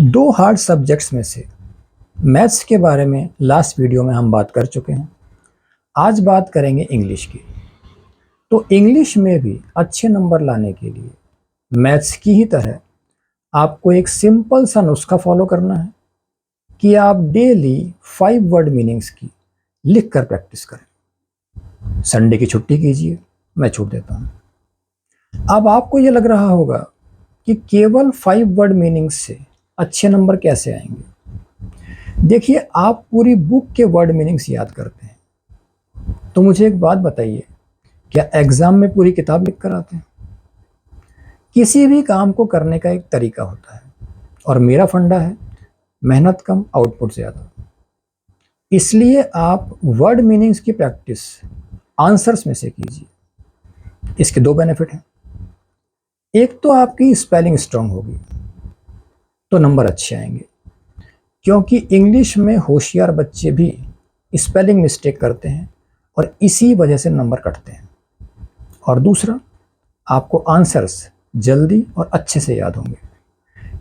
दो hard subjects में से मैथ्स के बारे में लास्ट वीडियो में हम बात कर चुके हैं। आज बात करेंगे इंग्लिश की। तो इंग्लिश में भी अच्छे नंबर लाने के लिए मैथ्स की ही तरह आपको एक सिंपल सा नुस्खा फॉलो करना है कि आप डेली 5 वर्ड मीनिंग्स की लिख कर प्रैक्टिस करें। संडे की छुट्टी कीजिए, मैं छूट देता हूँ। अब आपको ये लग रहा होगा कि केवल 5 वर्ड मीनिंग्स से अच्छे नंबर कैसे आएंगे। देखिए, आप पूरी बुक के वर्ड मीनिंग्स याद करते हैं, तो मुझे एक बात बताइए, क्या एग्जाम में पूरी किताब लिख कर आते हैं? किसी भी काम को करने का एक तरीका होता है और मेरा फंडा है मेहनत कम आउटपुट ज़्यादा। इसलिए आप वर्ड मीनिंग्स की प्रैक्टिस आंसर्स में से कीजिए। इसके दो बेनिफिट हैं। एक तो आपकी स्पेलिंग स्ट्रांग होगी तो नंबर अच्छे आएंगे, क्योंकि इंग्लिश में होशियार बच्चे भी स्पेलिंग मिस्टेक करते हैं और इसी वजह से नंबर कटते हैं। और दूसरा, आपको आंसर्स जल्दी और अच्छे से याद होंगे,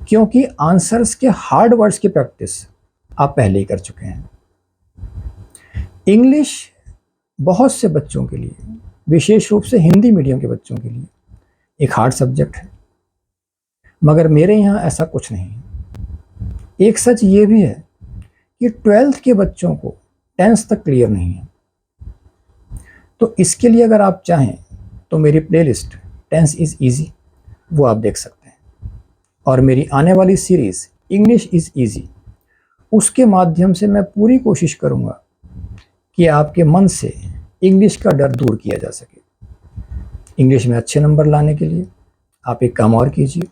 क्योंकि आंसर्स के हार्ड वर्ड्स की प्रैक्टिस आप पहले ही कर चुके हैं। इंग्लिश बहुत से बच्चों के लिए, विशेष रूप से हिंदी मीडियम के बच्चों के लिए एक हार्ड सब्जेक्ट है, मगर मेरे यहाँ ऐसा कुछ नहीं है। एक सच ये भी है कि 12th के बच्चों को 10th तक क्लियर नहीं है। तो इसके लिए अगर आप चाहें तो मेरी प्लेलिस्ट 10th इज़ ईजी वो आप देख सकते हैं, और मेरी आने वाली सीरीज़ इंग्लिश इज़ ईजी, उसके माध्यम से मैं पूरी कोशिश करूँगा कि आपके मन से इंग्लिश का डर दूर किया जा सके। इंग्लिश में अच्छे नंबर लाने के लिए आप एक काम और कीजिए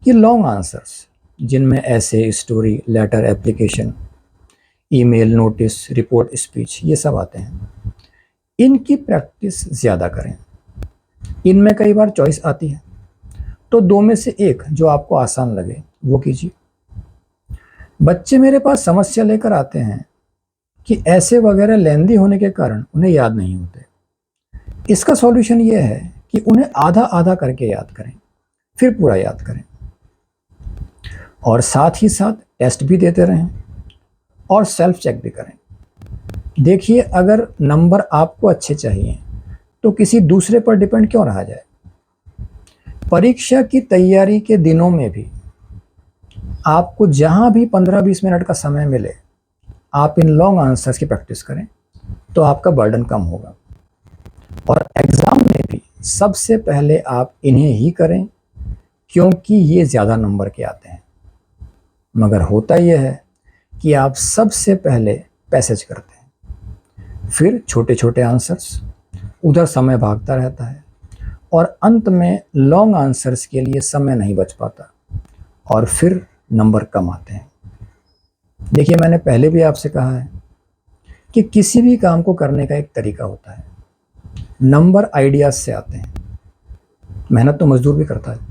कि लॉन्ग आंसर्स, जिनमें ऐसे, story, letter, application, email, notice, report, speech, ये सब आते हैं, इनकी प्रैक्टिस ज़्यादा करें। इनमें कई बार चॉइस आती है, तो दो में से एक जो आपको आसान लगे वो कीजिए। बच्चे मेरे पास समस्या लेकर आते हैं कि ऐसे वगैरह लेंदी होने के कारण उन्हें याद नहीं होते। इसका सॉल्यूशन ये है कि उन्हें आधा आधा करके याद करें, फिर पूरा याद करें, और साथ ही साथ टेस्ट भी देते रहें और सेल्फ चेक भी करें। देखिए, अगर नंबर आपको अच्छे चाहिए तो किसी दूसरे पर डिपेंड क्यों रहा जाए। परीक्षा की तैयारी के दिनों में भी आपको जहां भी 15-20 मिनट का समय मिले, आप इन लॉन्ग आंसर्स की प्रैक्टिस करें, तो आपका बर्डन कम होगा। और एग्ज़ाम में भी सबसे पहले आप इन्हें ही करें, क्योंकि ये ज़्यादा नंबर के आते हैं। मगर होता यह है कि आप सबसे पहले पैसेज करते हैं, फिर छोटे छोटे आंसर्स, उधर समय भागता रहता है, और अंत में लॉन्ग आंसर्स के लिए समय नहीं बच पाता और फिर नंबर कम आते हैं। देखिए, मैंने पहले भी आपसे कहा है कि किसी भी काम को करने का एक तरीका होता है। नंबर आइडियाज से आते हैं, मेहनत तो मजदूर भी करता है।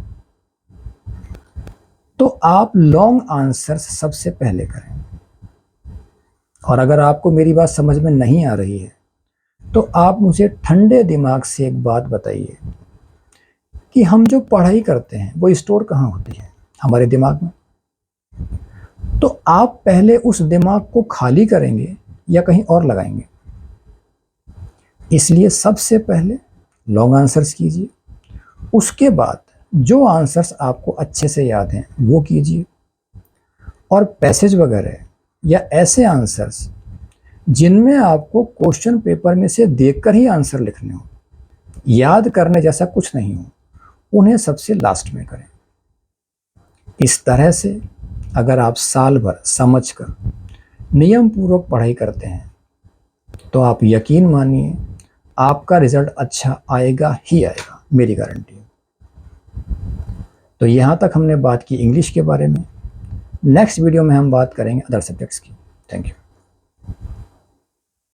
तो आप लॉन्ग आंसर्स सबसे पहले करें। और अगर आपको मेरी बात समझ में नहीं आ रही है तो आप मुझे ठंडे दिमाग से एक बात बताइए कि हम जो पढ़ाई करते हैं वो स्टोर कहाँ होती है? हमारे दिमाग में। तो आप पहले उस दिमाग को खाली करेंगे या कहीं और लगाएंगे? इसलिए सबसे पहले लॉन्ग आंसर्स कीजिए, उसके बाद जो आंसर्स आपको अच्छे से याद हैं वो कीजिए, और पैसेज वगैरह या ऐसे आंसर्स जिनमें आपको क्वेश्चन पेपर में से देखकर ही आंसर लिखने हो, याद करने जैसा कुछ नहीं हो, उन्हें सबसे लास्ट में करें। इस तरह से अगर आप साल भर समझकर नियम पूर्वक पढ़ाई करते हैं तो आप यकीन मानिए आपका रिजल्ट अच्छा आएगा ही आएगा, मेरी गारंटी है। तो यहाँ तक हमने बात की इंग्लिश के बारे में। नेक्स्ट वीडियो में हम बात करेंगे अदर सब्जेक्ट्स की। Thank you.